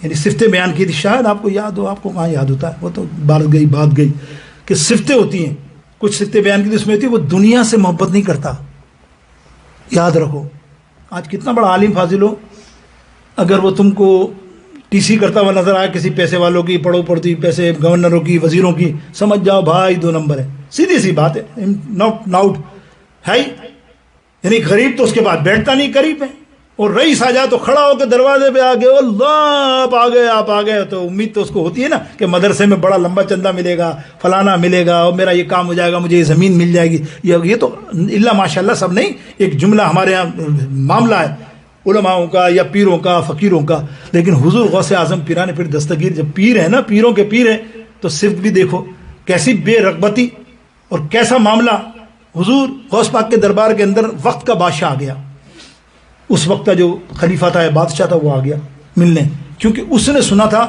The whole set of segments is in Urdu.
یعنی صفتیں بیان کی تھی، شاید آپ کو یاد ہو، آپ کو کہاں یاد ہوتا ہے، وہ تو بات گئی کہ صفتیں ہوتی ہیں، کچھ صفتیں بیان کی تھی، اس میں ہوتی ہے وہ دنیا سے محبت نہیں کرتا. یاد رکھو، آج کتنا بڑا عالم فاضل ہو، اگر وہ تم کو ٹی سی کرتا ہوا نظر آئے کسی پیسے والوں کی، پڑو پڑتی پیسے گورنروں کی، وزیروں کی، سمجھ جاؤ بھائی 2 نمبر ہے. سیدھی سی بات ہے، ناٹ ناؤٹ ہے. یعنی غریب تو اس کے بعد بیٹھتا نہیں قریب ہے، اور رئیس آ جائے تو کھڑا ہو کے دروازے پہ آ گئے، اللہ آپ آ گئے، تو امید تو اس کو ہوتی ہے نا کہ مدرسے میں بڑا لمبا چندہ ملے گا، فلانا ملے گا، اور میرا یہ کام ہو جائے گا، مجھے یہ زمین مل جائے گی. یہ تو اللہ ماشاء اللہ سب نہیں، ایک جملہ ہمارے یہاں معاملہ ہے علماؤں کا یا پیروں کا فقیروں کا. لیکن حضور غوث اعظم پیران پیر دستگیر جب پیر ہیں نا، پیروں کے پیر ہیں، تو صرف بھی دیکھو کیسی بے رغبتی اور کیسا معاملہ. حضور غوث پاک کے دربار کے اندر وقت کا بادشاہ آ گیا، اس وقت کا جو خلیفہ تھا، بادشاہ تھا، وہ آ گیا ملنے، کیونکہ اس نے سنا تھا.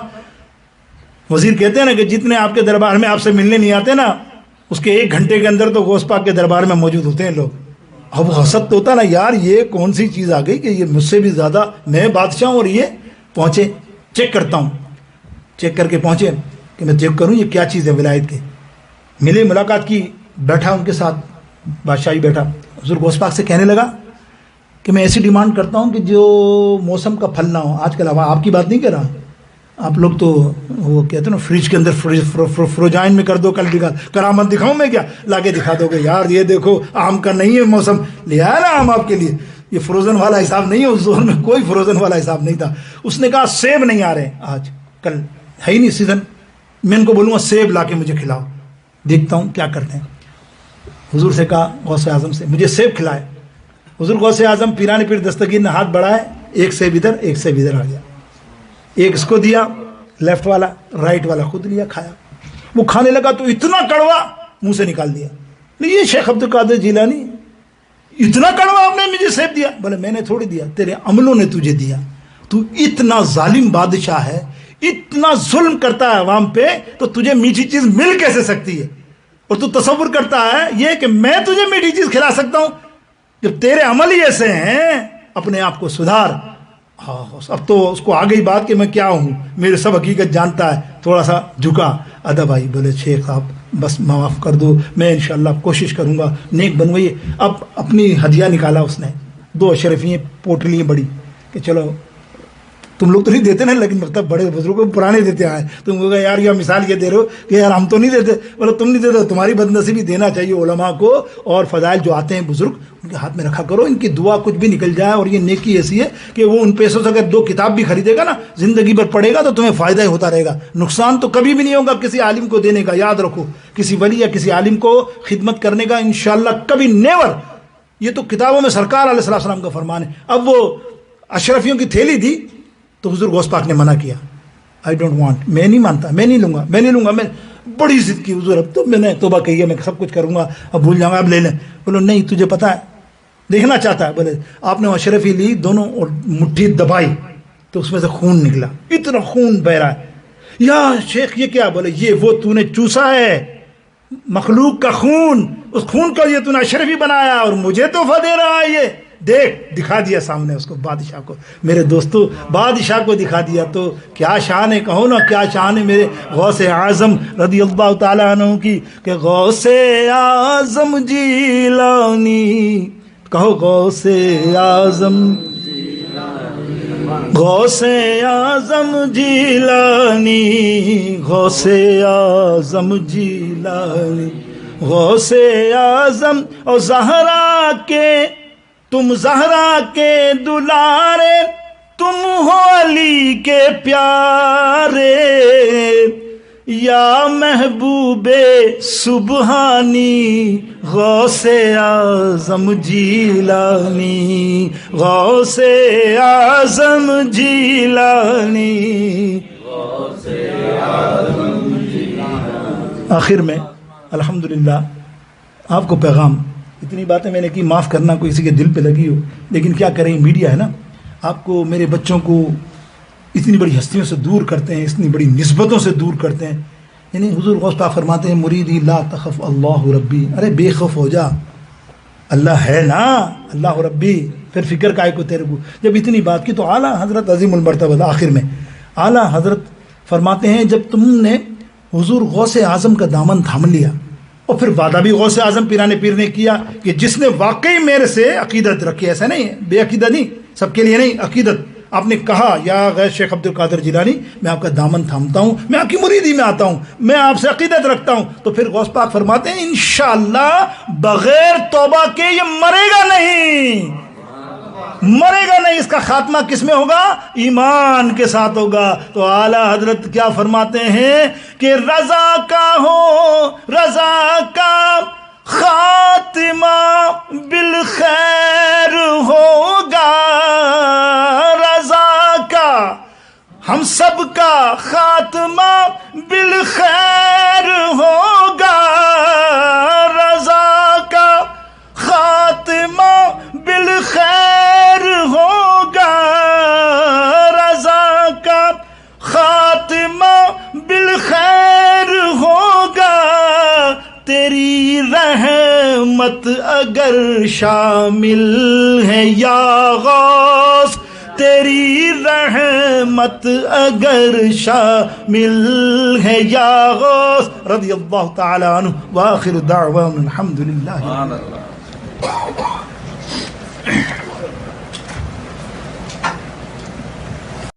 وزیر کہتے ہیں نا کہ جتنے آپ کے دربار میں آپ سے ملنے نہیں آتے نا، اس کے 1 گھنٹے کے اندر تو غوث پاک کے دربار میں موجود ہوتے ہیں لوگ. اب حسد تو ہوتا نا، یار یہ کون سی چیز آ گئی کہ یہ مجھ سے بھی زیادہ میں بادشاہ ہوں اور یہ پہنچے. چیک کرتا ہوں، چیک کر کے پہنچے کہ میں چیک کروں یہ کیا چیز ہے ولایت کے. ملے، ملاقات کی، بیٹھا ان کے ساتھ، بادشاہی بیٹھا. حضور غوث پاک سے کہنے لگا کہ میں ایسی ڈیمانڈ کرتا ہوں کہ جو موسم کا پھل نہ ہو. آج کل آپ کی بات نہیں کر رہا، آپ لوگ تو وہ کہتے ہیں نا فریج کے اندر فروجائن میں کر دو، کل دکھا، کرامت دکھاؤں میں کیا، لا کے دکھا دو گے. یار یہ دیکھو آم کا نہیں ہے موسم، لے آیا نا آم آپ کے لیے. یہ فروزن والا حساب نہیں ہے، اس دور میں کوئی فروزن والا حساب نہیں تھا. اس نے کہا سیب نہیں آ رہے آج کل، ہے ہی نہیں سیزن، میں ان کو بولوں گا سیب لا کے مجھے کھلاؤ، دیکھتا ہوں کیا کرتے ہیں. حضور سے کہا غوث اعظم سے مجھے سیب کھلائے. حضور غوث اعظم پیران پیر دستگیر نے ہاتھ بڑھائے، 1 سیب ادھر 1 سیب ادھر آ گیا. ایک اس کو دیا لیفٹ والا، رائٹ والا خود لیا، کھایا. وہ کھانے لگا تو اتنا کڑوا منہ سے نکال دیا. یہ شیخ عبد القادر جیلانی اتنا کڑوا آپ نے مجھے سیب دیا. بولے میں نے تھوڑی دیا، تیرے عملوں نے تجھے دیا. تو اتنا ظالم بادشاہ ہے، اتنا ظلم کرتا ہے عوام پہ، تو تجھے میٹھی چیز مل کیسے سکتی ہے؟ اور تو تصور کرتا ہے یہ کہ میں تجھے میٹھی چیز کھلا سکتا ہوں؟ جب تیرے عمل ہی ایسے ہیں، اپنے آپ کو سدھار. ہاں اب تو اس کو آ گئی بات کہ میں کیا ہوں، میرے سب حقیقت جانتا ہے. تھوڑا سا جھکا ادب آئی. بولے شیخ آپ بس معاف کر دو، میں انشاءاللہ کوشش کروں گا، نیک بنوئیے. اب اپنی ہدیہ نکالا اس نے، 2 اشرفیاں پوٹلیاں بڑی، کہ چلو تم لوگ تو نہیں دیتے نا، لیکن مطلب بڑے بزرگوں پرانے دیتے آئے. تم کہو گے یار یہ مثال یہ دے رہے ہو کہ یار ہم تو نہیں دیتے. بولے تم نہیں دیتے، تمہاری بدنصیبی دینا چاہیے علماء کو. اور فضائل جو آتے ہیں بزرگ ان کے ہاتھ میں رکھا کرو، ان کی دعا کچھ بھی نکل جائے. اور یہ نیکی ایسی ہے کہ وہ ان پیسوں سے اگر 2 کتاب بھی خریدے گا نا، زندگی بھر پڑھے گا تو تمہیں فائدہ ہی ہوتا رہے گا. نقصان تو کبھی بھی نہیں ہوگا کسی عالم کو دینے کا. یاد رکھو، کسی ولی یا کسی عالم کو خدمت کرنے کا انشاءاللہ کبھی نیور. یہ تو کتابوں میں سرکار علیہ السلام کا فرمان ہے. اب وہ اشرفیوں کی تھیلی دی تو حضور غوث پاک نے منع کیا. آئی ڈونٹ وانٹ، میں نہیں مانتا، میں نہیں لوں گا، میں نہیں لوں گا. میں بڑی ضد کی حضور، اب تو میں نے توبہ کہی ہے، میں سب کچھ کروں گا، اب بھول جاؤں گا، اب لے لیں. بولو نہیں تجھے پتا ہے، دیکھنا چاہتا ہے. بولے آپ نے اشرفی لی دونوں اور مٹھی دبائی تو اس میں سے خون نکلا، اتنا خون بہ رہا ہے. یا شیخ یہ کیا؟ بولے یہ وہ تو نے چوسا ہے مخلوق کا خون، اس خون کا یہ تو نے اشرفی بنایا اور مجھے تحفہ دے رہا ہے. یہ دیکھ، دکھا دیا سامنے اس کو، بادشاہ کو. میرے دوستو بادشاہ کو دکھا دیا تو کیا شان ہے، کہو نا کیا شان ہے میرے غوث اعظم رضی اللہ تعالیٰ عنہ کی. کہ غوث اعظم جیلانی، کہو غوث اعظم، غوث اعظم جیلانی، غوث اعظم جیلانی، غوث اعظم. اور زہرا کے، تم زہرا کے دلارے، تم ہو علی کے پیارے. یا محبوب سبحانی، غوث اعظم جیلانی، غوث اعظم جیلانی، غوث اعظم جیلانی. آخر میں الحمدللہ آپ کو پیغام، اتنی باتیں میں نے کی، معاف کرنا کوئی کسی کے دل پہ لگی ہو، لیکن کیا کریں، میڈیا ہے نا. آپ کو، میرے بچوں کو اتنی بڑی ہستیوں سے دور کرتے ہیں، اتنی بڑی نسبتوں سے دور کرتے ہیں. یعنی حضور غوث پاک فرماتے ہیں مریدی لا تخف اللہ ربی، ارے بے خوف ہو جا، اللہ ہے نا، اللہ ربی، پھر فکر کا کو تیرے کو. جب اتنی بات کی تو اعلیٰ حضرت عظیم المرتبہ آخر میں اعلیٰ حضرت فرماتے ہیں جب تم نے حضور غوث اعظم کا دامن تھام لیا اور پھر وعدہ بھی غوث اعظم پیرانے پیر نے کیا کہ جس نے واقعی میرے سے عقیدت رکھی، ایسا نہیں ہے بے عقیدت نہیں، سب کے لیے نہیں، عقیدت، آپ نے کہا یا غیر شیخ عبد القادر جیلانی میں آپ کا دامن تھامتا ہوں، میں آپ کی مریدی میں آتا ہوں، میں آپ سے عقیدت رکھتا ہوں، تو پھر غوث پاک فرماتے ہیں انشاءاللہ بغیر توبہ کے یہ مرے گا نہیں، مرے گا نہیں، اس کا خاتمہ کس میں ہوگا؟ ایمان کے ساتھ ہوگا۔ تو اعلیٰ حضرت کیا فرماتے ہیں کہ رضا کا ہو، رضا کا خاتمہ بالخیر ہوگا، رضا کا ہم سب کا خاتمہ بالخیر ہوگا، رضا کا خاتمہ بالخیر ہوگا، رضا کا خاتمہ بالخیر ہوگا، تیری رحمت اگر شامل ہے یا غوث، تیری رحمت اگر شامل ہے یا غوث، رضی اللہ تعالی عنہ، وآخر دعوانا الحمدللہ۔